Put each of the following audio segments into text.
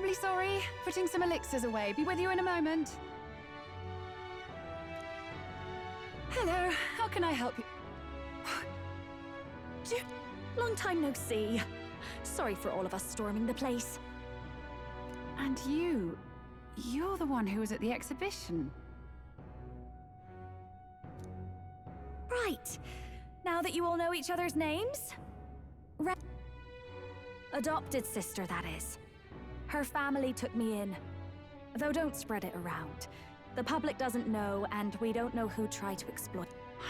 Terribly sorry. Putting some elixirs away. Be with you in a moment. Hello, how can I help you? Long time no see. Sorry for all of us storming the place. And you're the one who was at the exhibition. Right. Now that you all know each other's names? Adopted sister, that is. Her family took me in. Though don't spread it around. The public doesn't know, and we don't know who tried to exploit.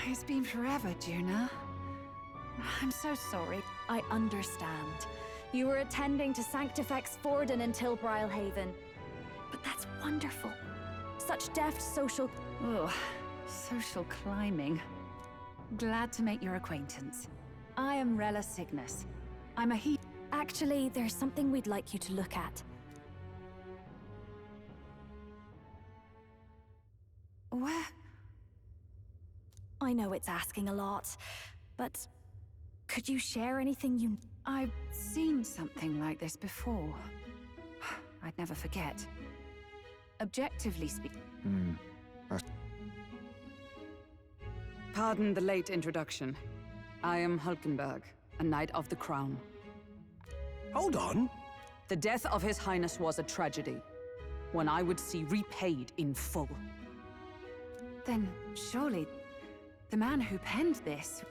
It's been forever, Juna. I'm so sorry. I understand. You were attending to Sanctifex Forden in Tilbrile Haven. But that's wonderful. Such deft social... Ugh, social climbing. Glad to make your acquaintance. I am Rella Cygnus. I'm a he... Actually, there's something we'd like you to look at. Where? I know it's asking a lot, but could you share anything you... I've seen something like this before. I'd never forget. Objectively speaking... Pardon the late introduction. I am Hulkenberg, a Knight of the Crown. Hold on. The death of His Highness was a tragedy, one I would see repaid in full. Then, surely, the man who penned this...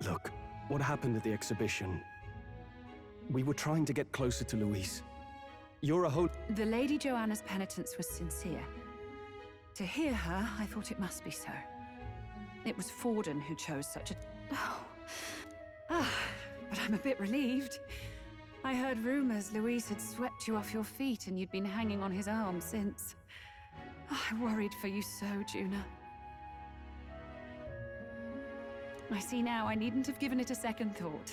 Look, what happened at the exhibition? We were trying to get closer to Louise. You're a whole... The Lady Joanna's penitence was sincere. To hear her, I thought it must be so. It was Forden who chose such a... But I'm a bit relieved. I heard rumors Louise had swept you off your feet and you'd been hanging on his arm since. I worried for you so, Juna. I see now I needn't have given it a second thought.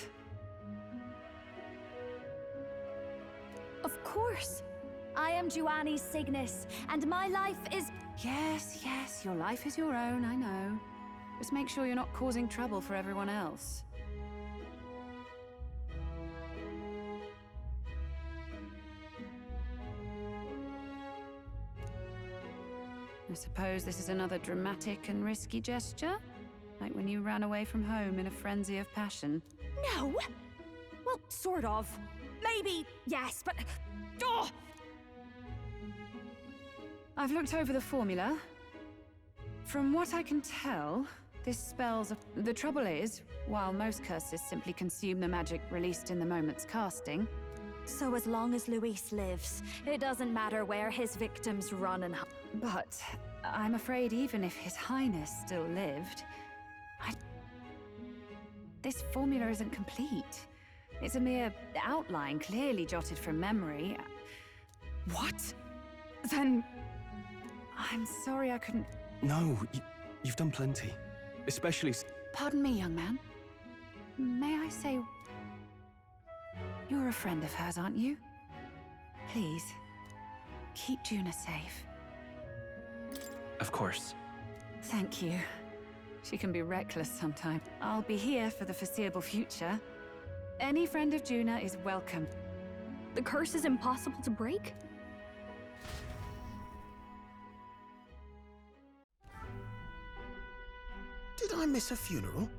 Of course. I am Joanni Cygnus, and my life is... Yes, your life is your own, I know. Just make sure you're not causing trouble for everyone else. I suppose this is another dramatic and risky gesture? Like when you ran away from home in a frenzy of passion? No! Well, sort of. Maybe, yes, but... Oh! I've looked over the formula. From what I can tell, this spells... The trouble is, while most curses simply consume the magic released in the moment's casting... So as long as Luis lives, it doesn't matter where his victims run and hide. But I'm afraid even if His Highness still lived... This formula isn't complete. It's a mere outline, clearly jotted from memory. What? Then... I'm sorry I couldn't... No, you've done plenty. Especially... Pardon me, young man. May I say... You're a friend of hers, aren't you? Please, keep Juna safe. Of course. Thank you. She can be reckless sometimes. I'll be here for the foreseeable future. Any friend of Juna is welcome. The curse is impossible to break? Did I miss a funeral?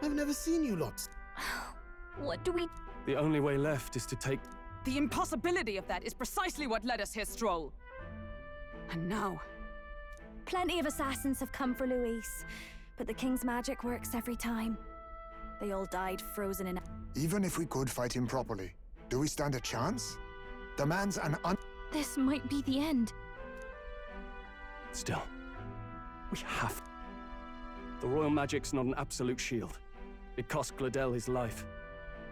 I've never seen you lots. What do we... The only way left is to take... The impossibility of that is precisely what led us here, Stroll. And now... Plenty of assassins have come for Luis, but the king's magic works every time. They all died frozen in... Even if we could fight him properly, do we stand a chance? The man's an This might be the end. Still, we have... The royal magic's not an absolute shield. It cost Gladel his life.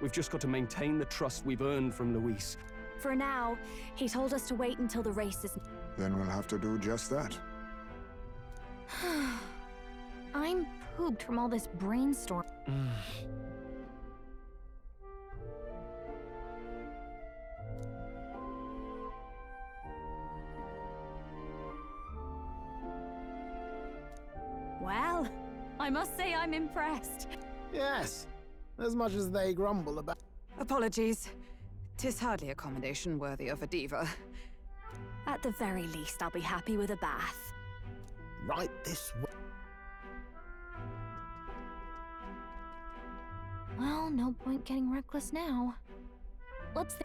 We've just got to maintain the trust we've earned from Luis. For now, he told us to wait until the race is... Then we'll have to do just that. I'm pooped from all this brainstorm. Well, I must say I'm impressed. Yes, as much as they grumble about... Apologies. 'Tis hardly accommodation worthy of a diva. At the very least, I'll be happy with a bath. Right this way. Well, no point getting reckless now. What's the...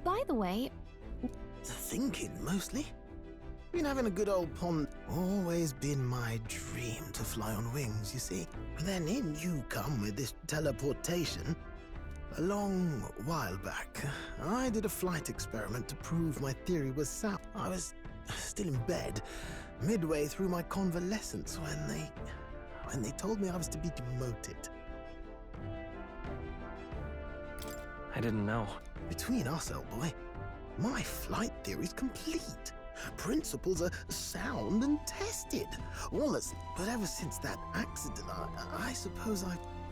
By the way... Thinking, mostly. Been having a good old pond. Always been my dream to fly on wings, you see. Then in you come with this teleportation. A long while back, I did a flight experiment to prove my theory was sound. I was still in bed, midway through my convalescence when they told me I was to be demoted. I didn't know. Between us, old boy, my flight theory's complete. Principles are sound and tested. But ever since that accident, I suppose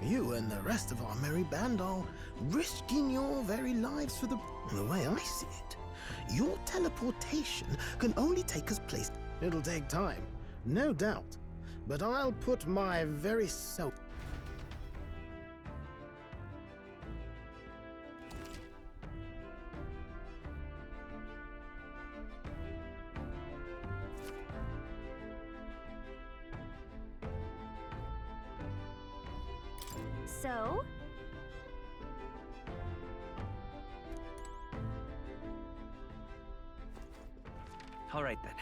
you and the rest of our merry band are risking your very lives for the way I see it. Your teleportation can only take us place. It'll take time, no doubt. But I'll put my very self... So? All right then.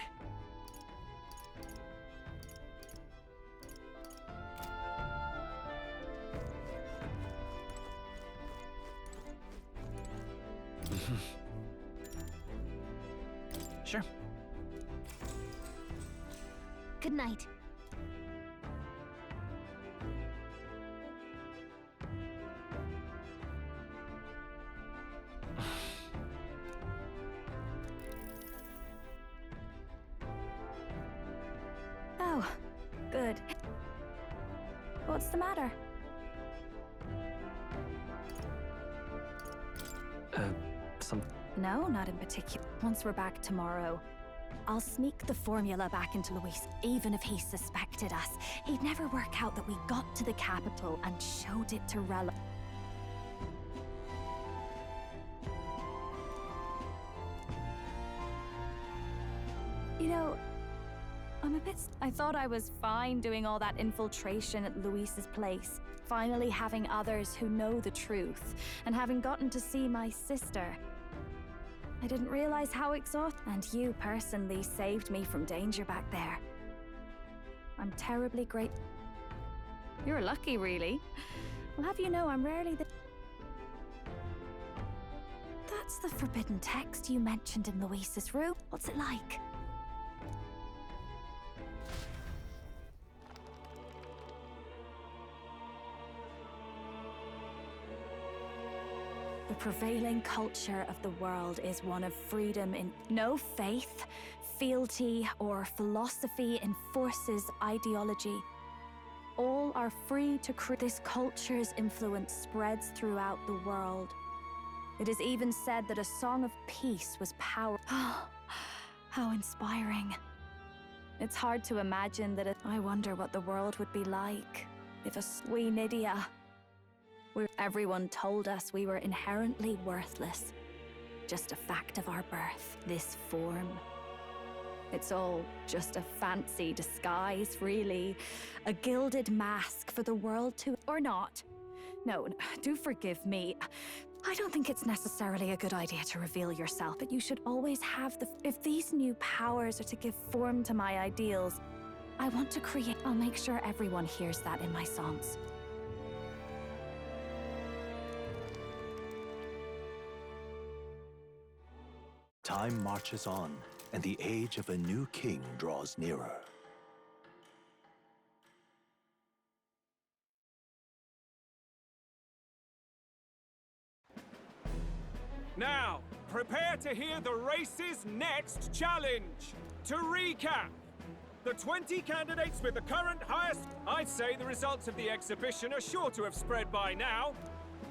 Sure. Good night. Oh, good. What's the matter? No, not in particular. Once we're back tomorrow, I'll sneak the formula back into Luis. Even if he suspected us, he'd never work out that we got to the capital and showed it to Rella. You know, I thought I was fine doing all that infiltration at Luis's place. Finally having others who know the truth, and having gotten to see my sister. I didn't realize how exhausted, and you personally saved me from danger back there. I'm terribly grateful. You're lucky, really. Well, have you know, I'm rarely the... That's the forbidden text you mentioned in Luis's room. What's it like? The prevailing culture of the world is one of freedom in no faith, fealty, or philosophy enforces ideology. All are free to create. This culture's influence spreads throughout the world. It is even said that a song of peace was power. How inspiring. It's hard to imagine that I wonder what the world would be like if we Nydia. Everyone told us we were inherently worthless. Just a fact of our birth, this form. It's all just a fancy disguise, really. A gilded mask for the world to... Or not. No, do forgive me. I don't think it's necessarily a good idea to reveal yourself, but you should always have the... If these new powers are to give form to my ideals, I want to create... I'll make sure everyone hears that in my songs. Time marches on, and the age of a new king draws nearer. Now, prepare to hear the race's next challenge. To recap, the 20 candidates with the current highest... I'd say the results of the exhibition are sure to have spread by now.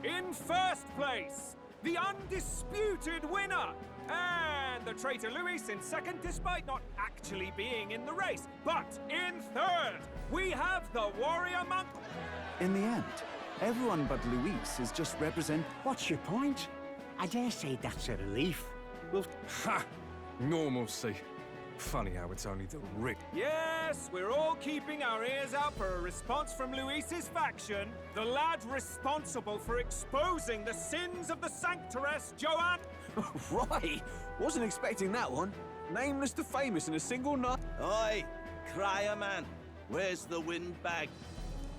In first place, the undisputed winner, and the traitor Luis in second, despite not actually being in the race. But in third, we have the warrior monk. In the end, Everyone but Luis is just represent... What's your point? I dare say that's a relief. Well, ha! Normalcy. Funny how it's only the rich. Yes, we're all keeping our ears out for a response from Luis's faction. The lad responsible for exposing the sins of the Sanctoress, Joanne. Right! Wasn't expecting that one. Nameless to famous in a single night. Oi! Crier man! Where's the windbag?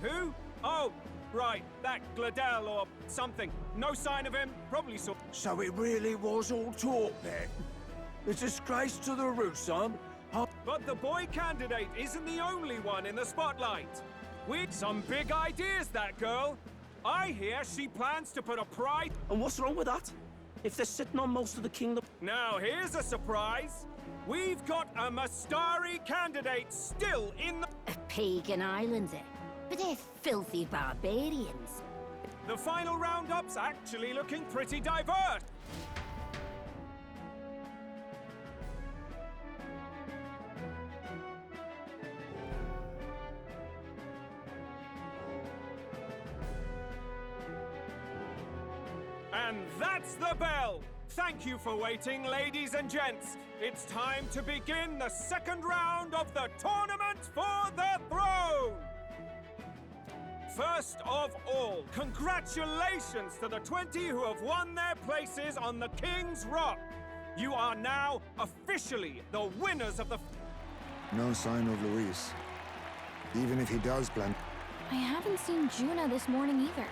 Who? Oh, right, that Gladel or something. No sign of him, probably saw. So it really was all talk then? The disgrace to the root, son. But the boy candidate isn't the only one in the spotlight. With some big ideas, that girl. I hear she plans to put a pride... And what's wrong with that? If they're sitting on most of the kingdom... Now, here's a surprise. We've got a Mastari candidate still in the... A pagan islander? But they're filthy barbarians. The final roundup's actually looking pretty diverse. And that's the bell! Thank you for waiting, ladies and gents. It's time to begin the second round of the tournament for the throne! First of all, congratulations to the 20 who have won their places on the King's Rock. You are now officially the winners of the... No sign of Luis. Even if he does plan... I haven't seen Juna this morning either.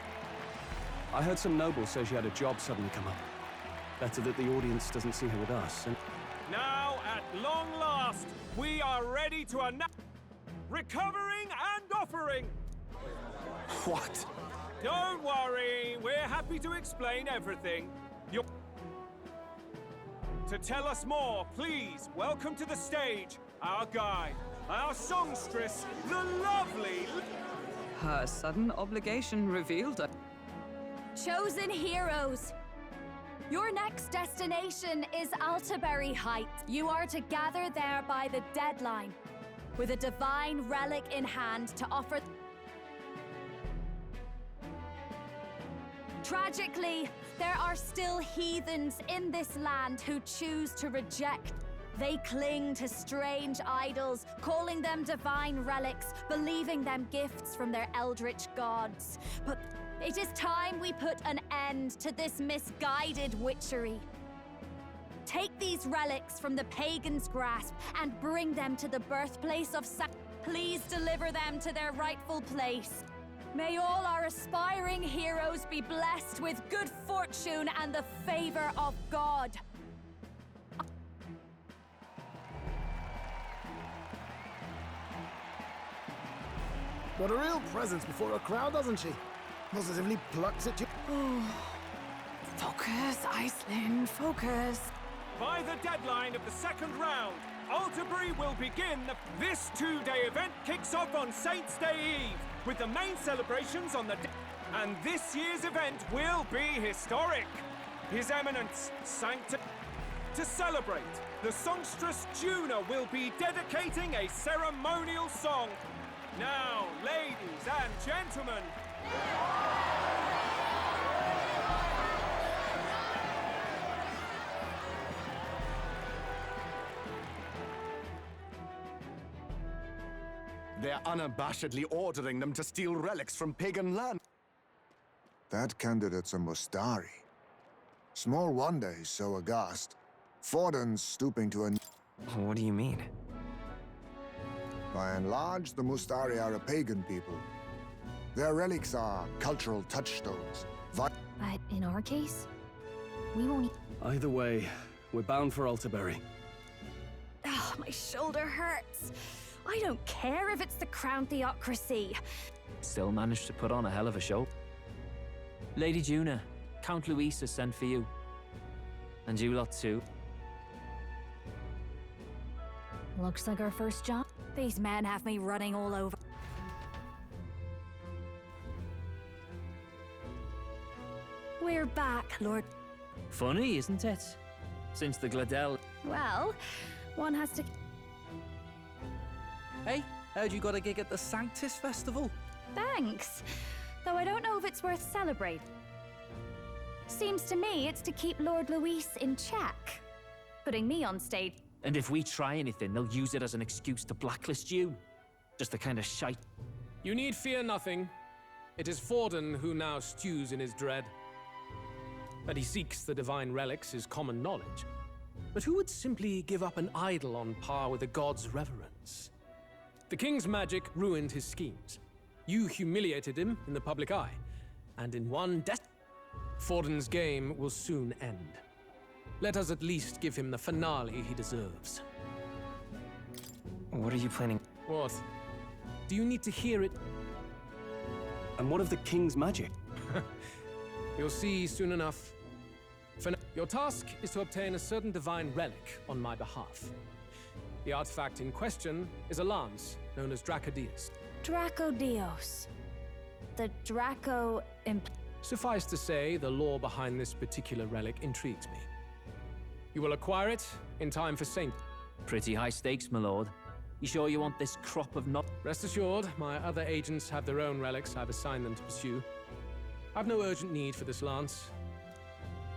I heard some nobles say she had a job suddenly come up. Better that the audience doesn't see her with us. And... Now, at long last, we are ready to announce... Recovering and offering... What? Don't worry, we're happy to explain everything. To tell us more, please welcome to the stage our guide, our songstress, the lovely... Her sudden obligation revealed a... Chosen heroes! Your next destination is Altaberry Heights. You are to gather there by the deadline, with a divine relic in hand to offer... Tragically, there are still heathens in this land who choose to reject. They cling to strange idols, calling them divine relics, believing them gifts from their eldritch gods. But it is time we put an end to this misguided witchery. Take these relics from the pagan's grasp and bring them to the birthplace of Please deliver them to their rightful place. May all our aspiring heroes be blessed with good fortune and the favor of God. What a real presence before a crowd, doesn't she? Positively plucks at you. Focus, Iceland, focus. By the deadline of the second round, Altaberry will begin. This two-day event kicks off on Saints' Day Eve, with the main celebrations on the and this year's event will be historic. His Eminence, To celebrate, the songstress Juna will be dedicating a ceremonial song. Now, ladies and gentlemen... They're unabashedly ordering them to steal relics from pagan land. That candidate's a Mustari. Small wonder he's so aghast. Forden's stooping to a... What do you mean? By and large, the Mustari are a pagan people. Their relics are cultural touchstones. But in our case, we won't... Either way, we're bound for Altaberry. Oh, my shoulder hurts. I don't care if it's the Crown Theocracy. Still managed to put on a hell of a show. Lady Juna, Count Luis has sent for you. And you lot too. Looks like our first job. These men have me running all over. We're back, Lord. Funny, isn't it? Since the Gladel... Well, one has to... Hey, heard you got a gig at the Sanctus Festival? Thanks. Though I don't know if it's worth celebrating. Seems to me it's to keep Lord Luis in check. Putting me on stage. And if we try anything, they'll use it as an excuse to blacklist you. Just the kind of shite. You need fear nothing. It is Forden who now stews in his dread. That he seeks the divine relics is common knowledge. But who would simply give up an idol on par with a god's reverence? The king's magic ruined his schemes. You humiliated him in the public eye. And in one Forden's game will soon end. Let us at least give him the finale he deserves. What are you planning? What? Do you need to hear it? And what of the king's magic? You'll see soon enough. For now, your task is to obtain a certain divine relic on my behalf. The artifact in question is a lance known as Dracodius. Dracodios. The Draco Suffice to say, the lore behind this particular relic intrigues me. You will acquire it in time for Saint. Pretty high stakes, my lord. You sure you want this crop of not? Rest assured, my other agents have their own relics I've assigned them to pursue. I've no urgent need for this lance.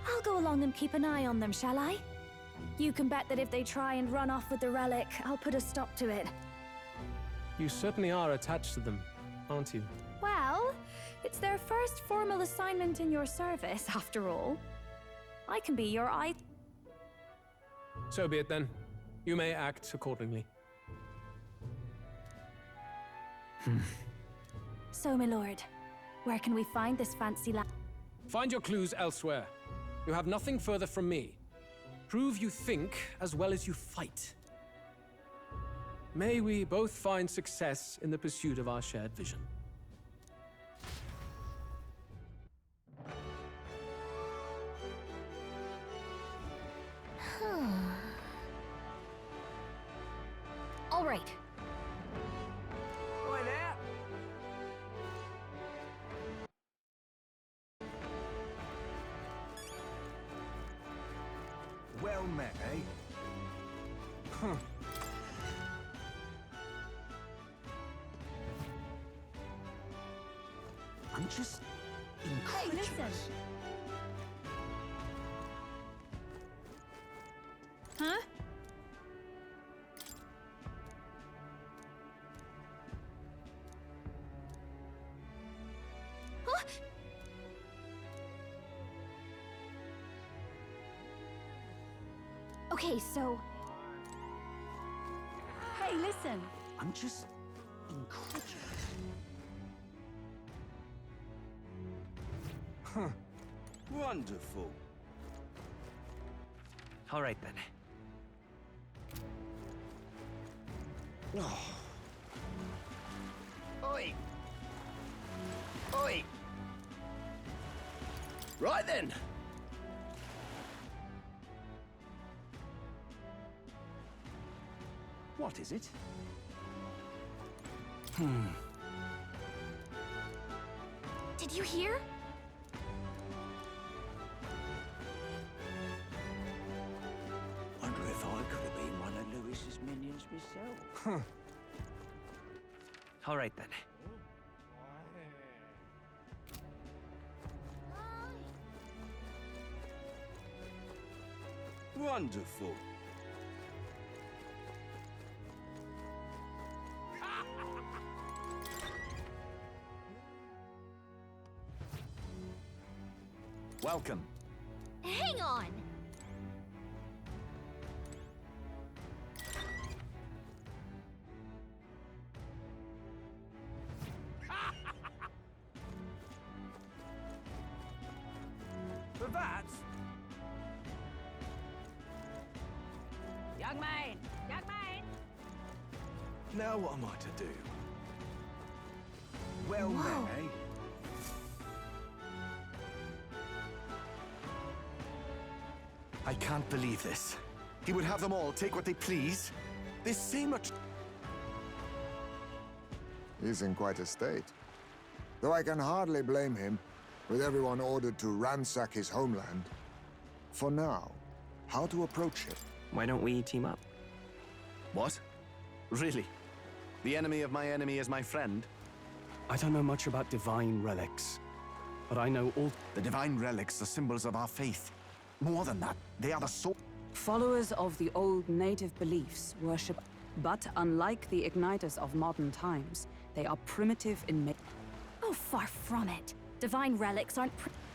I'll go along and keep an eye on them, shall I? You can bet that if they try and run off with the relic, I'll put a stop to it. You certainly are attached to them, aren't you? Well, it's their first formal assignment in your service, after all. I can be your eye. So be it then. You may act accordingly. So, my lord, where can we find this fancy Find your clues elsewhere. You have nothing further from me. Prove you think as well as you fight. May we both find success in the pursuit of our shared vision. All right. Oi there. Well met, eh? Huh. I'm just incredulous. Hey, listen. Huh? Huh? Okay, so... Hey, listen. I'm just incredulous. Huh. Wonderful. All right, then. Oh. Oi! Oi! Right then. What is it? Did you hear? Wonder if I could have been one of Lewis's minions myself. All right, then. Wonderful. Welcome. Hang on. For that, Young man! Young man! Now what am I to do? well met, eh? I can't believe this. He would have them all take what they please. They say much. He's in quite a state. Though I can hardly blame him, with everyone ordered to ransack his homeland. For now, how to approach him? Why don't we team up? What? Really? The enemy of my enemy is my friend? I don't know much about divine relics, but I know all... The divine relics are symbols of our faith. More than that, they are the soul. Followers of the old native beliefs worship, but unlike the igniters of modern times, they are primitive in Oh, far from it. Divine relics aren't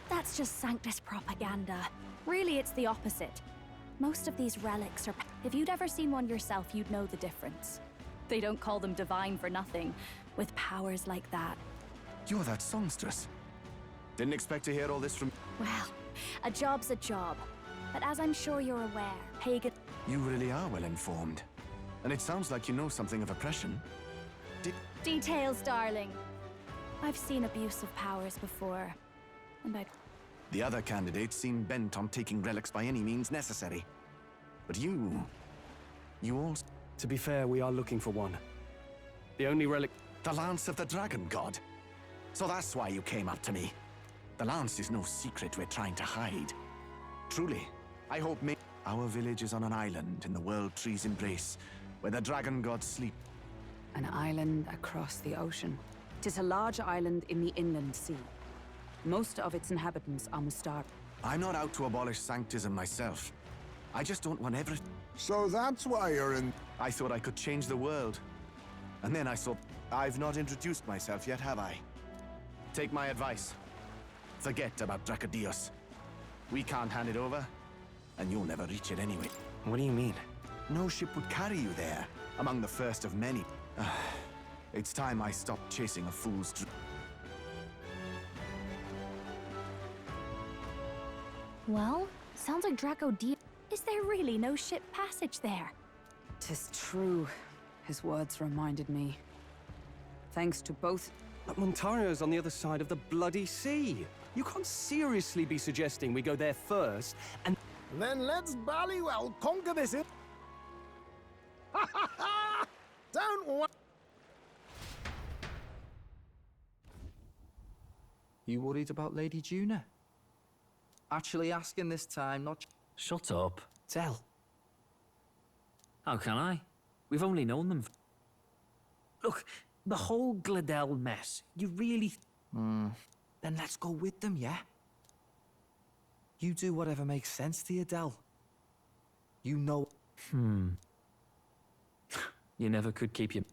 that's just Sanctus propaganda. Really, it's the opposite. Most of these relics are... If you'd ever seen one yourself, you'd know the difference. They don't call them divine for nothing, with powers like that. You're that songstress. Didn't expect to hear all this from... Well, a job's a job. But as I'm sure you're aware, pagan... You really are well informed. And it sounds like you know something of oppression. Details, darling. I've seen abuse of powers before, and The other candidates seem bent on taking relics by any means necessary. But you all... To be fair, we are looking for one. The only relic... The Lance of the Dragon God. So that's why you came up to me. The Lance is no secret we're trying to hide. Truly, I hope our village is on an island in the World Tree's embrace, where the Dragon Gods sleep. An island across the ocean. 'Tis a large island in the inland sea. Most of its inhabitants are Mustar. I'm not out to abolish Sanctism myself. I just don't want everything. So that's why you're in... I thought I could change the world. And then I saw... I've not introduced myself yet, have I? Take my advice. Forget about Dracodios. We can't hand it over, and you'll never reach it anyway. What do you mean? No ship would carry you there, among the first of many. It's time I stopped chasing a fool's dream. Well, sounds like Draco D. Is there really no ship passage there? 'Tis true. His words reminded me. Thanks to both... But Montario's on the other side of the bloody sea. You can't seriously be suggesting we go there first, and... Then let's ballywell conquer this in... Ha ha ha! Don't worry. You worried about Lady Juna? Actually asking this time, not... Shut up. Tell. How can I? We've only known them. Look, the whole Gladel mess, you really... Then let's go with them, yeah? You do whatever makes sense to you, Del. You know... You never could keep your...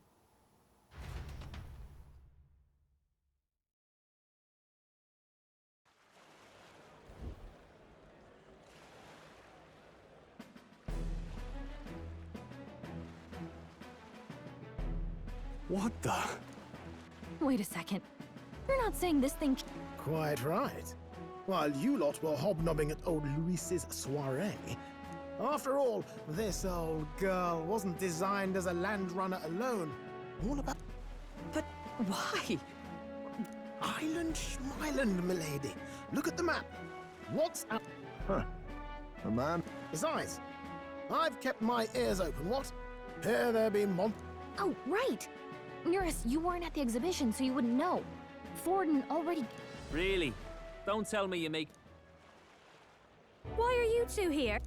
What the... Wait a second. You're not saying this thing... Quite right. While you lot were hobnobbing at old Luis's soiree. After all, this old girl wasn't designed as a land runner alone. All about... But why? Island Schmeiland, milady. Look at the map. What's up? Huh. A man? Besides, I've kept my ears open, what? Here there be Oh, right! Eurus, you weren't at the exhibition, so you wouldn't know. Forden already... Really? Don't tell me you make... Why are you two here?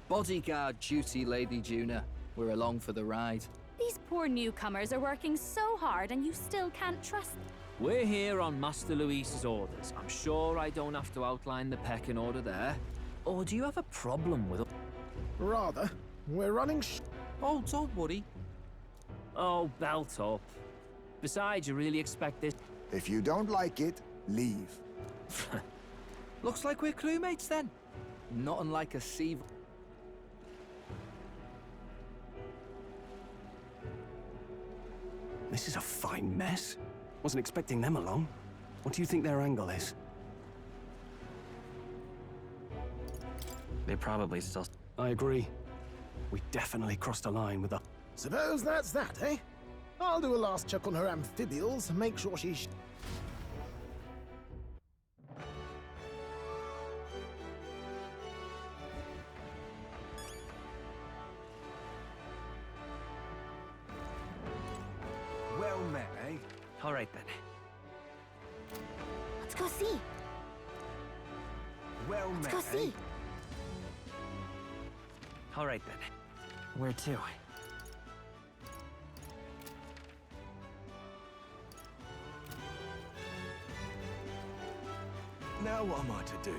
Bodyguard duty, Lady Juna. We're along for the ride. These poor newcomers are working so hard and you still can't trust them. We're here on Master Luis's orders. I'm sure I don't have to outline the pecking order there. Or do you have a problem with... Rather. We're running Oh, don't worry. Oh, belt up. Besides, you really expect this... If you don't like it, leave. Looks like we're crewmates then. Not unlike a sea... This is a fine mess. Wasn't expecting them along. What do you think their angle is? They probably still... I agree. We definitely crossed a line with the... Suppose that's that, eh? I'll do a last check on her amphibials and make sure she's... Well met, eh? All right, then. Let's go see. Well Let's met, go see. All right, then. Where to? Now what am I to do?